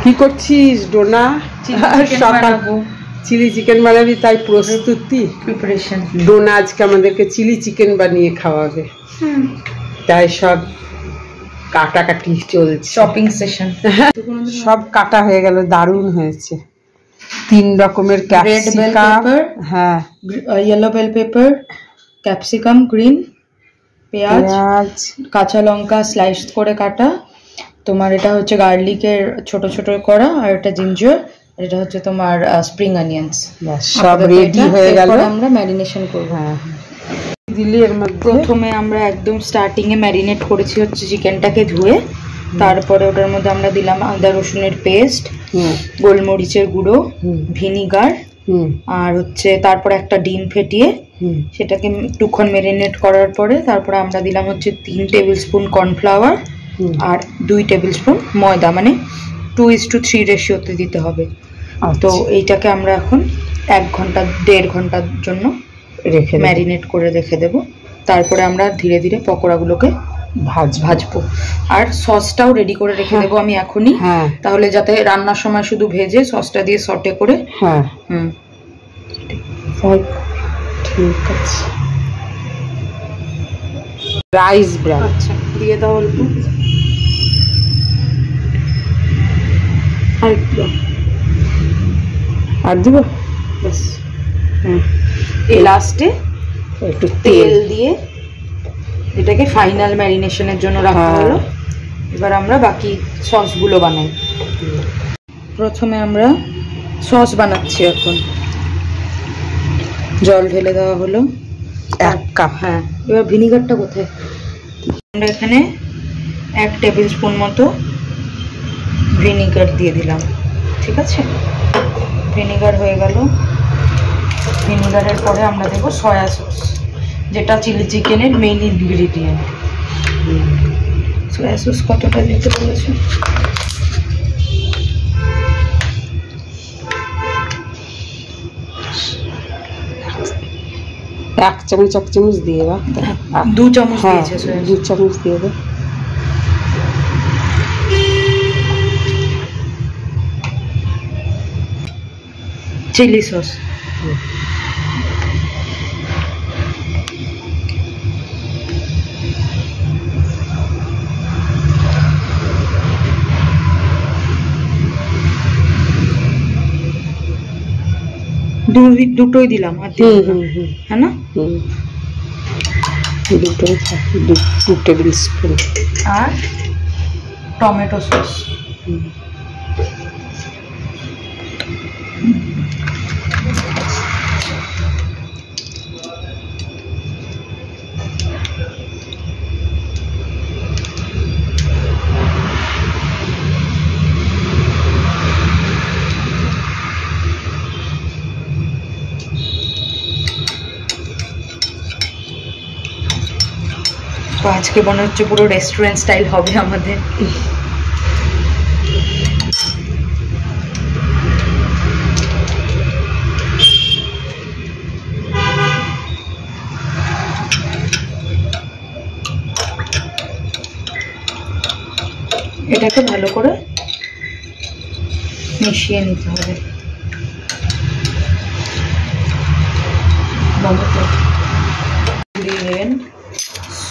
কি করছিস Dona? Chilli chicken বানাবি, তাই প্রস্তুতি প্রিপারেশন। ডোনা আজকে আমাদেরকে চিলি চিকেন বানিয়ে খাওয়াবে, তাই সব কাটাকাটি চলছে, শপিং সেশন। সব কাটা হয়ে গেল, দারুণ হয়েছে। 3 রকমের ক্যাপসিকাম, হ্যাঁ yellow bell pepper, capsicum, green পেঁয়াজ, কাঁচা লঙ্কা স্লাইস করে কাটা, তোমার এটা হচ্ছে গার্লিকের ছোট ছোট করা, আর এটা জিঞ্জার, আর এটা হচ্ছে তোমার স্প্রিং অনিয়ন্স। সব রেডি হয়ে গেল, আমরা ম্যারিনেশন করব। হ্যাঁ দিলি এর মধ্যে প্রথমে আমরা একদম স্টার্টিং এ ম্যারিনেট করেছি হচ্ছে চিকেনটাকে ধুয়ে, তারপরে ওটার মধ্যে আমরা দিলাম আদা রসুনের পেস্ট, গোলমরিচের গুঁড়ো, ভিনিগার, আর হচ্ছে তারপরে একটা ডিম ফেটিয়ে সেটাকে একটুক্ষণ ম্যারিনেট করার পরে তারপরে আমরা দিলাম হচ্ছে 3 টেবিল স্পুন কর্নফ্লাওয়ার আর 2 টেবিল স্পুন ময়দা, মানে 2:3 রেশিওতে দিতে হবে। তো এইটাকে আমরা এখন 1-1.5 ঘন্টার জন্য ম্যারিনেট করে রেখে দেব। তারপরে আমরা ধীরে ধীরে পকোড়াগুলোকে ভাজবো। আর সসটাও রেডি করে রেখে দেবো আমি এখনই, তাহলে যাতে রান্নার সময় শুধু ভেজে সসটা দিয়ে সটে করে। ঠিক আছে। রাইস ব্রান আচ্ছা দিয়ে দাও অল্প, আর দিব ব্যাস। লাস্টে একটু তেল দিয়ে এটাকে ফাইনাল ম্যারিনেশনের জন্য রাখা হলো। এবার আমরা বাকি সসগুলো বানাই। প্রথমে আমরা সস বানাচ্ছি। এখন জল ঢেলে দেওয়া হলো 1 কাপ। হ্যাঁ, এবার ভিনিগারটা কোথায়? আমরা এখানে 1 টেবিল স্পুন মতো ভিনিগার দিয়ে দিলাম। ঠিক আছে, ভিনিগার হয়ে গেল। ভিনিগারের পরে আমরা দেবো সয়া সস, যেটা চিলি চিকেনের মেইন ইনগ্রিডিয়েন্ট। সয়া সস কতটা দিতে বলেছে? এক চামচ দিয়ে দাও। 2 চামচ দিয়েছে, 2 চামচ দিয়ে দাও। চিলি সস দুটোই দিলাম, আর হ্যাঁ না, 2 টেবিল স্পুন। আর টমেটো সস তো আজকে মনে হচ্ছে পুরো রেস্টুরেন্ট স্টাইল হবে আমাদের। এটাকে ভালো করে মিশিয়ে নিতে হবে।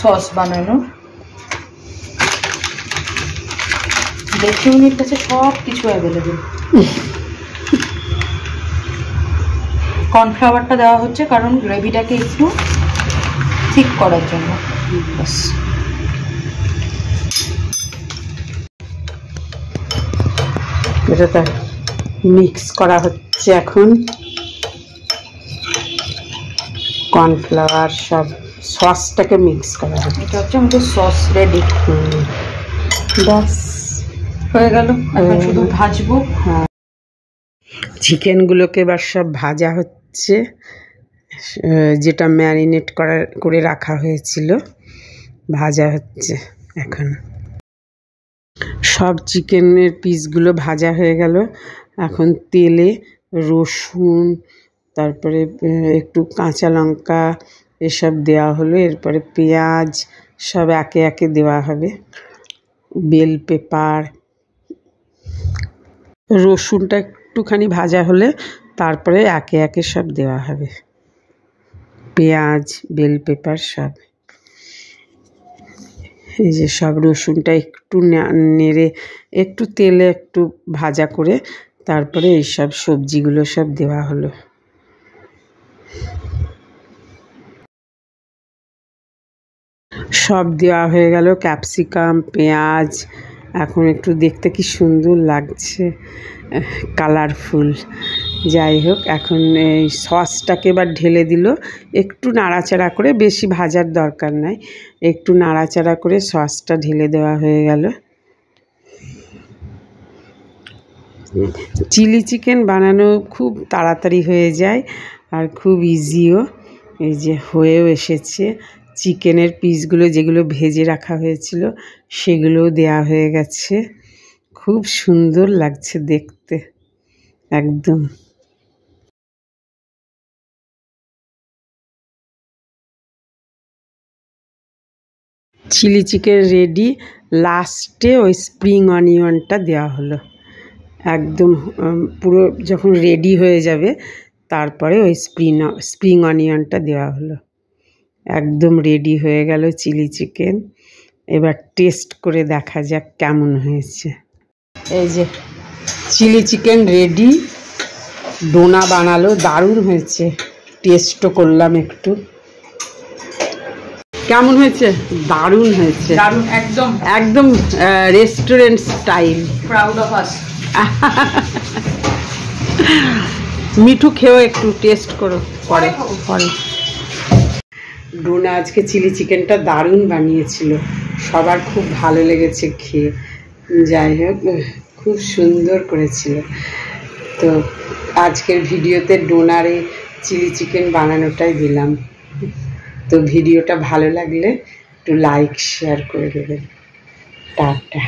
সস বানানো দেখে উনির কাছে সব কিছু অ্যাভেলেবেল। কর্নফ্লাওয়ারটা দেওয়া হচ্ছে কারণ গ্রেভিটাকে একটু ঠিক করার জন্য। বাস, এটা মিক্স করা হচ্ছে এখন। কর্নফ্লাওয়ার সব সসটাকে মিক্স করা হচ্ছে। এটা হচ্ছে আমাদের সস রেডি। ব্যাস হয়ে গেল, এখন শুধু ভাজবো। হ্যাঁ, চিকেনগুলোকে এবার সব ভাজা হচ্ছে, যেটা ম্যারিনেট করে রাখা হয়েছিল ভাজা হচ্ছে এখন। সব চিকেনের পিসগুলো ভাজা হয়ে গেল। এখন তেলে রসুন, তারপরে একটু কাঁচা লঙ্কা এসব দেওয়া হলো। এরপরে পেঁয়াজ সব একে একে দেওয়া হবে, বেল পেপার, রসুনটা একটুখানি ভাজা হলে তারপরে একে একে সব দেওয়া হবে, পেঁয়াজ, বেল পেপার সব। এই যে সব রসুনটা একটু নেড়ে একটু তেলে একটু ভাজা করে তারপরে এইসব সবজিগুলো সব দেওয়া হলো। সব দেওয়া হয়ে গেল, ক্যাপসিকাম, পেঁয়াজ। এখন একটু দেখতে কি সুন্দর লাগছে, কালারফুল। যাই হোক, এখন এই সসটাকে এবার ঢেলে দিল, একটু নাড়াচাড়া করে, বেশি ভাজার দরকার নাই, একটু নাড়াচাড়া করে সসটা ঢেলে দেওয়া হয়ে গেল। চিলি চিকেন বানানো খুব তাড়াতাড়ি হয়ে যায় আর খুব ইজিও। এই যে হয়েও এসেছে, চিকেনের পিসগুলো যেগুলো ভেজে রাখা হয়েছিল সেগুলোও দেয়া হয়ে গেছে। খুব সুন্দর লাগছে দেখতে একদম। Chilli chicken ready. লাস্টে ওই স্প্রিং অনিয়নটা দেওয়া হলো একদম, পুরো যখন রেডি হয়ে যাবে তারপরে ওই স্প্রিং অনিয়নটা দেওয়া হলো। একদম রেডি হয়ে গেল চিলি চিকেন। এবার টেস্ট করে দেখা যাক কেমন হয়েছে। এই যে চিলি চিকেন রেডি, ডোনা বানালো, দারুণ হয়েছে। টেস্টও করলাম একটু, কেমন হয়েছে? দারুণ হয়েছে, দারুণ, একদম একদম restaurant style. Proud of us. Mithu খেয়েও একটু টেস্ট করো পরে পরে। ডোনা আজকে চিলি চিকেনটা দারুণ বানিয়েছিল, সবার খুব ভালো লেগেছে খেয়ে। যাই হোক, খুব সুন্দর করেছিল। তো আজকের ভিডিওতে ডোনারে চিলি চিকেন বানানোটাই দিলাম। তো ভিডিওটা ভালো লাগলে একটু লাইক শেয়ার করে দেবেন। টাটা।